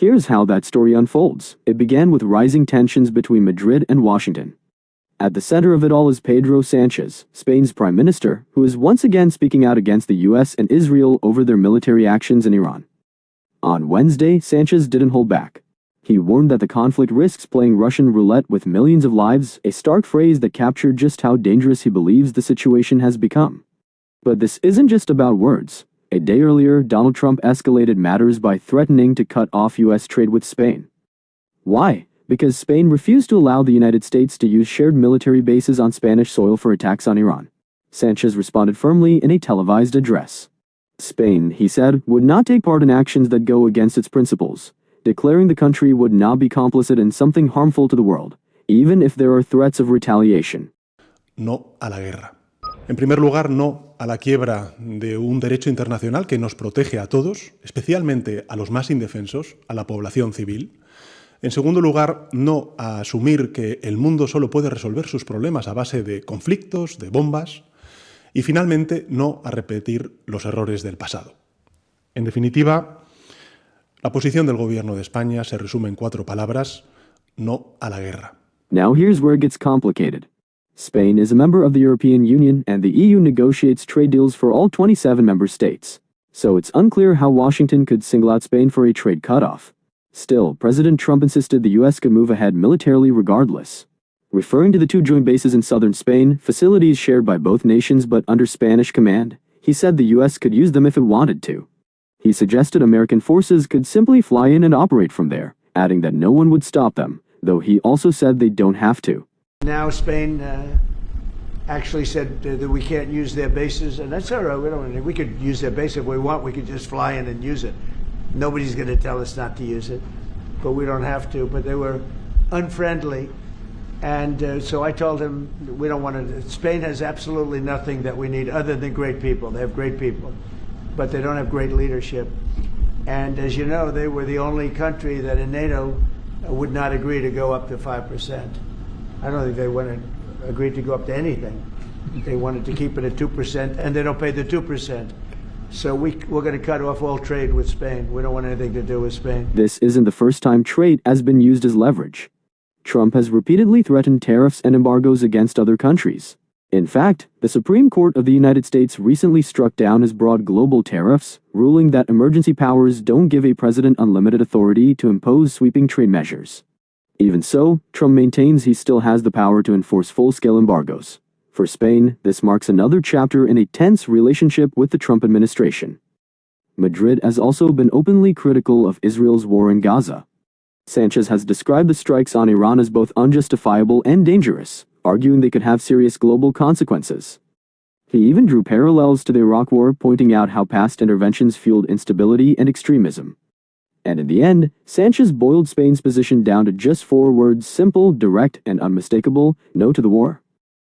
Here's how that story unfolds. It began with rising tensions between Madrid and Washington. At the center of it all is Pedro Sanchez, Spain's Prime Minister, who is once again speaking out against the US and Israel over their military actions in Iran. On Wednesday, Sanchez didn't hold back. He warned that the conflict risks playing Russian roulette with millions of lives, a stark phrase that captured just how dangerous he believes the situation has become. But this isn't just about words. A day earlier, Donald Trump escalated matters by threatening to cut off US trade with Spain. Why? Because Spain refused to allow the United States to use shared military bases on Spanish soil for attacks on Iran. Sanchez responded firmly in a televised address. Spain, he said, would not take part in actions that go against its principles, declaring the country would not be complicit in something harmful to the world, even if there are threats of retaliation. No a la guerra. En primer lugar, no a la quiebra de un derecho internacional que nos protege a todos, especialmente a los más indefensos, a la población civil. En segundo lugar, no a asumir que el mundo solo puede resolver sus problemas a base de conflictos, de bombas. Y finalmente, no a repetir los errores del pasado. En definitiva, la posición del gobierno de España se resume en 4 palabras: no a la guerra. Now here's where it gets complicated. Spain is a member of the European Union, and the EU negotiates trade deals for all 27 member states. So it's unclear how Washington could single out Spain for a trade cutoff. Still, President Trump insisted the US could move ahead militarily regardless. Referring to the 2 joint bases in southern Spain, facilities shared by both nations but under Spanish command, he said the US could use them if it wanted to. He suggested American forces could simply fly in and operate from there, adding that no one would stop them, though he also said they don't have to. Now Spain actually said that we can't use their bases, and that's all right. We could use their base if we want. We could just fly in and use it. Nobody's going to tell us not to use it, but we don't have to. But they were unfriendly, and so I told them we don't want to. Spain has absolutely nothing that we need other than great people. They have great people, but they don't have great leadership. And as you know, they were the only country that in NATO would not agree to go up to 5%. I don't think they agreed to go up to anything. They wanted to keep it at 2%, and they don't pay the 2%. So we're going to cut off all trade with Spain. We don't want anything to do with Spain. This isn't the first time trade has been used as leverage. Trump has repeatedly threatened tariffs and embargoes against other countries. In fact, the Supreme Court of the United States recently struck down his broad global tariffs, ruling that emergency powers don't give a president unlimited authority to impose sweeping trade measures. Even so, Trump maintains he still has the power to enforce full-scale embargoes. For Spain, this marks another chapter in a tense relationship with the Trump administration. Madrid has also been openly critical of Israel's war in Gaza. Sanchez has described the strikes on Iran as both unjustifiable and dangerous, arguing they could have serious global consequences. He even drew parallels to the Iraq War, pointing out how past interventions fueled instability and extremism. And in the end, Sanchez boiled Spain's position down to just 4 words: simple, direct, and unmistakable: no to the war.